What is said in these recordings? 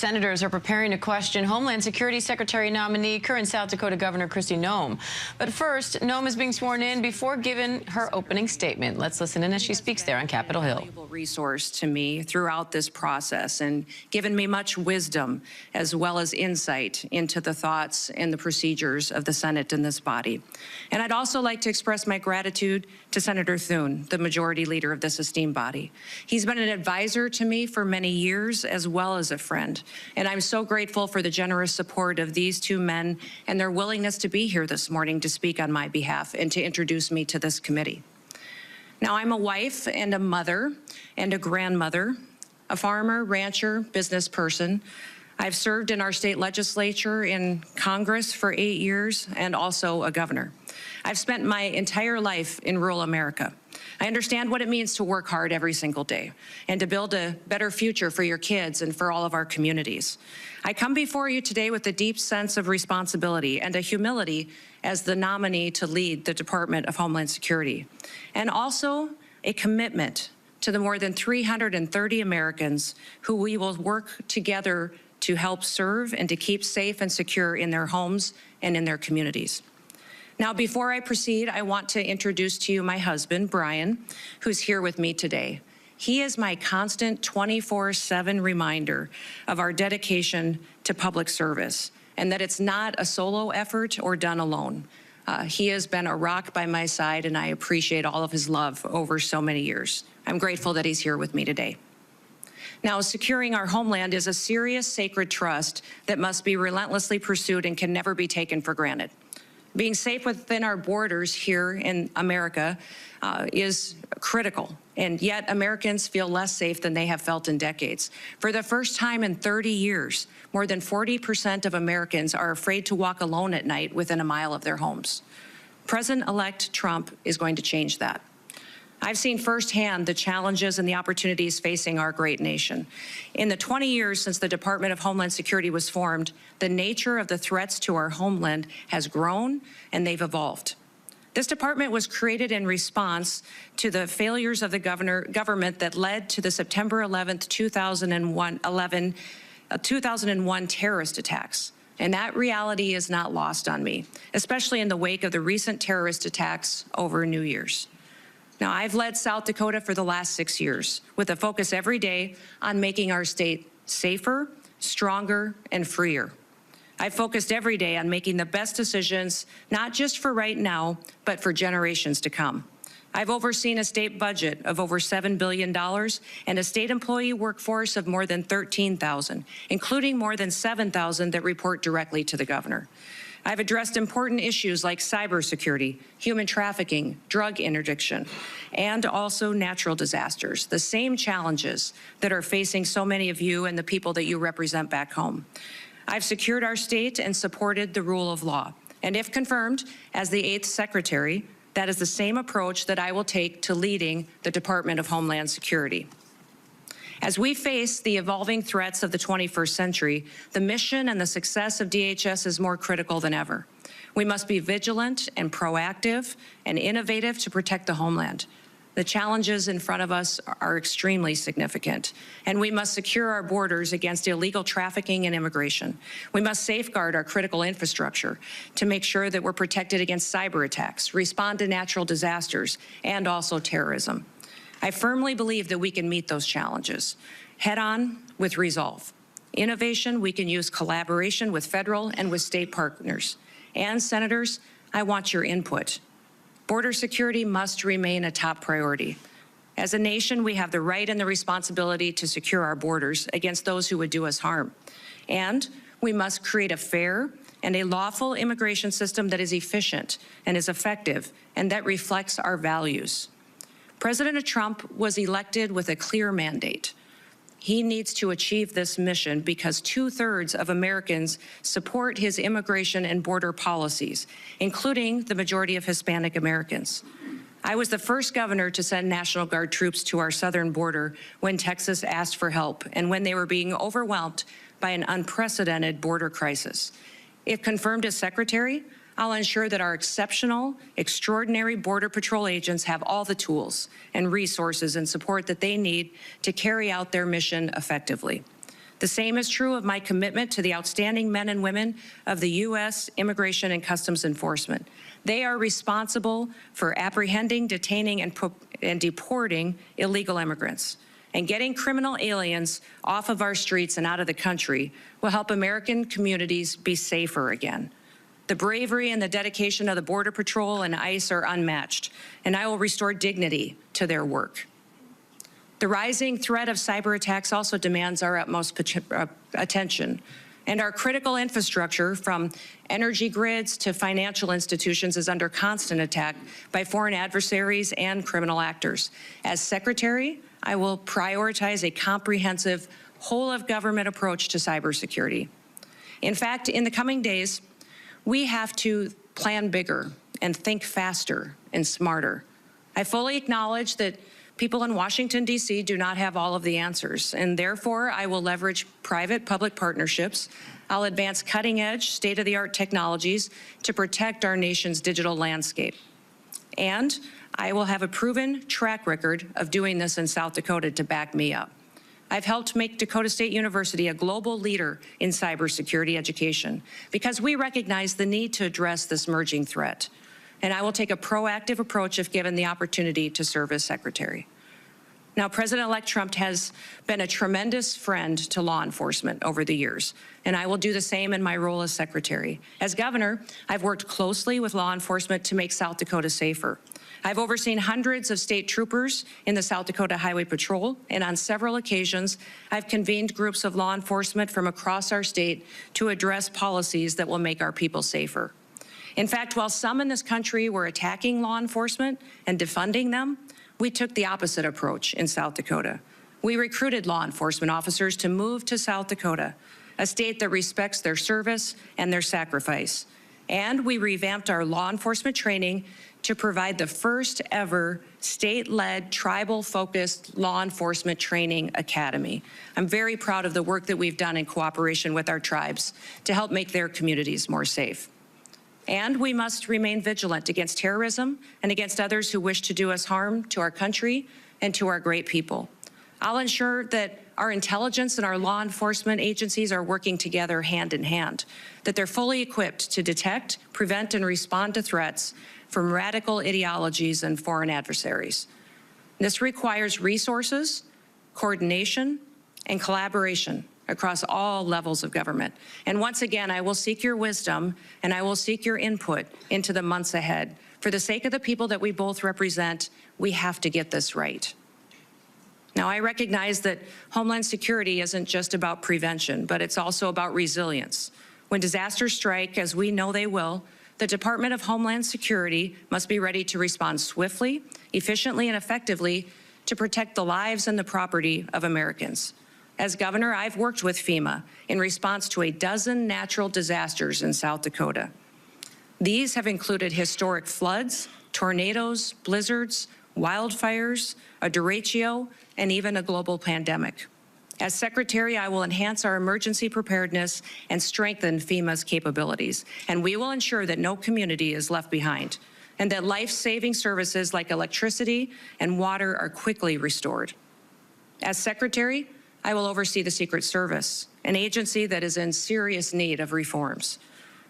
Senators are preparing to question Homeland Security Secretary nominee, current South Dakota Governor Kristi Noem. But first, Noem is being sworn in before giving her opening statement. Let's listen in as she speaks there on Capitol Hill. Valuable resource to me throughout this process and given me much wisdom as well as insight into the thoughts and the procedures of the Senate and this body. And I'd also like to express my gratitude to Senator Thune, the majority leader of this esteemed body. He's been an advisor to me for many years as well as a friend. And I'm so grateful for the generous support of these two men and their willingness to be here this morning to speak on my behalf and to introduce me to this committee. Now, I'm a wife and a mother and a grandmother, a farmer, rancher, business person. I've served in our state legislature, in Congress for 8 years, and also a governor. I've spent my entire life in rural America. I understand what it means to work hard every single day and to build a better future for your kids and for all of our communities. I come before you today with a deep sense of responsibility and a humility as the nominee to lead the Department of Homeland Security, and also a commitment to the more than 330 Americans who we will work together to help serve and to keep safe and secure in their homes and in their communities. Now, before I proceed, I want to introduce to you my husband, Brian, who's here with me today. He is my constant 24/7 reminder of our dedication to public service and that it's not a solo effort or done alone. He has been a rock by my side, and I appreciate all of his love over so many years. I'm grateful that he's here with me today. Now, securing our homeland is a serious, sacred trust that must be relentlessly pursued and can never be taken for granted. Being safe within our borders here in America is critical, and yet Americans feel less safe than they have felt in decades. For the first time in 30 years, more than 40% of Americans are afraid to walk alone at night within a mile of their homes. President-elect Trump is going to change that. I've seen firsthand the challenges and the opportunities facing our great nation. In the 20 years since the Department of Homeland Security was formed, the nature of the threats to our homeland has grown and they've evolved. This department was created in response to the failures of the government that led to the September 11th, 2001 terrorist attacks. And that reality is not lost on me, especially in the wake of the recent terrorist attacks over New Year's. Now, I've led South Dakota for the last 6 years with a focus every day on making our state safer, stronger, and freer. I've focused every day on making the best decisions, not just for right now, but for generations to come. I've overseen a state budget of over $7 billion and a state employee workforce of more than 13,000, including more than 7,000 that report directly to the governor. I've addressed important issues like cybersecurity, human trafficking, drug interdiction, and also natural disasters, the same challenges that are facing so many of you and the people that you represent back home. I've secured our state and supported the rule of law. And if confirmed as the 8th Secretary, that is the same approach that I will take to leading the Department of Homeland Security. As we face the evolving threats of the 21st century, the mission and the success of DHS is more critical than ever. We must be vigilant and proactive and innovative to protect the homeland. The challenges in front of us are extremely significant, and we must secure our borders against illegal trafficking and immigration. We must safeguard our critical infrastructure to make sure that we're protected against cyber attacks, respond to natural disasters, and also terrorism. I firmly believe that we can meet those challenges head-on with resolve. Innovation, we can use collaboration with federal and with state partners. And senators, I want your input. Border security must remain a top priority. As a nation, we have the right and the responsibility to secure our borders against those who would do us harm. And we must create a fair and a lawful immigration system that is efficient and is effective and that reflects our values. President Trump was elected with a clear mandate. He needs to achieve this mission because 2/3 of Americans support his immigration and border policies, including the majority of Hispanic Americans. I was the first governor to send National Guard troops to our southern border when Texas asked for help and when they were being overwhelmed by an unprecedented border crisis. If confirmed as secretary, I'll ensure that our exceptional, extraordinary Border Patrol agents have all the tools and resources and support that they need to carry out their mission effectively. The same is true of my commitment to the outstanding men and women of the U.S. Immigration and Customs Enforcement. They are responsible for apprehending, detaining, and deporting illegal immigrants. And getting criminal aliens off of our streets and out of the country will help American communities be safer again. The bravery and the dedication of the Border Patrol and ICE are unmatched, and I will restore dignity to their work. The rising threat of cyber attacks also demands our utmost attention, and our critical infrastructure, from energy grids to financial institutions, is under constant attack by foreign adversaries and criminal actors. As Secretary, I will prioritize a comprehensive, whole-of-government approach to cybersecurity. In fact, in the coming days, we have to plan bigger and think faster and smarter. I fully acknowledge that people in Washington, D.C. do not have all of the answers, and therefore I will leverage private-public partnerships. I'll advance cutting-edge, state-of-the-art technologies to protect our nation's digital landscape. And I will have a proven track record of doing this in South Dakota to back me up. I've helped make Dakota State University a global leader in cybersecurity education because we recognize the need to address this emerging threat. And I will take a proactive approach if given the opportunity to serve as Secretary. Now, President-elect Trump has been a tremendous friend to law enforcement over the years, and I will do the same in my role as Secretary. As Governor, I've worked closely with law enforcement to make South Dakota safer. I've overseen hundreds of state troopers in the South Dakota Highway Patrol, and on several occasions, I've convened groups of law enforcement from across our state to address policies that will make our people safer. In fact, while some in this country were attacking law enforcement and defunding them, we took the opposite approach in South Dakota. We recruited law enforcement officers to move to South Dakota, a state that respects their service and their sacrifice. And we revamped our law enforcement training to provide the first ever state-led, tribal-focused law enforcement training academy. I'm very proud of the work that we've done in cooperation with our tribes to help make their communities more safe. And we must remain vigilant against terrorism and against others who wish to do us harm to our country and to our great people. I'll ensure that our intelligence and our law enforcement agencies are working together hand in hand, that they're fully equipped to detect, prevent, and respond to threats from radical ideologies and foreign adversaries. This requires resources, coordination, and collaboration across all levels of government. And once again, I will seek your wisdom and I will seek your input into the months ahead. For the sake of the people that we both represent, we have to get this right. Now, I recognize that Homeland Security isn't just about prevention, but it's also about resilience. When disasters strike, as we know they will, the Department of Homeland Security must be ready to respond swiftly, efficiently, and effectively to protect the lives and the property of Americans. As governor, I've worked with FEMA in response to a dozen natural disasters in South Dakota. These have included historic floods, tornadoes, blizzards, wildfires, a derecho, and even a global pandemic. As Secretary, I will enhance our emergency preparedness and strengthen FEMA's capabilities, and we will ensure that no community is left behind, and that life-saving services like electricity and water are quickly restored. As Secretary, I will oversee the Secret Service, an agency that is in serious need of reforms.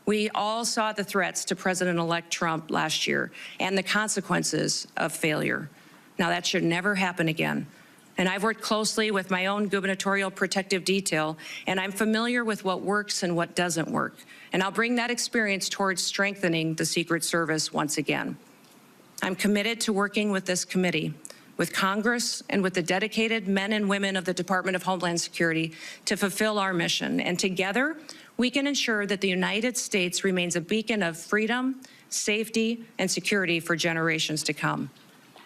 We all saw the threats to President-elect Trump last year and the consequences of failure. Now, that should never happen again. And I've worked closely with my own gubernatorial protective detail, and I'm familiar with what works and what doesn't work. And I'll bring that experience towards strengthening the Secret Service once again. I'm committed to working with this committee, with Congress, and with the dedicated men and women of the Department of Homeland Security to fulfill our mission. And together, we can ensure that the United States remains a beacon of freedom, safety, and security for generations to come.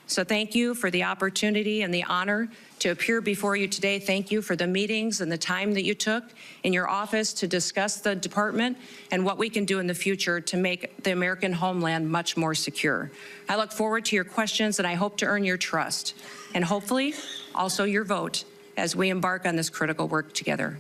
So thank you for the opportunity and the honor to appear before you today. Thank you for the meetings and the time that you took in your office to discuss the department and what we can do in the future to make the American homeland much more secure. I look forward to your questions, and I hope to earn your trust and hopefully also your vote as we embark on this critical work together.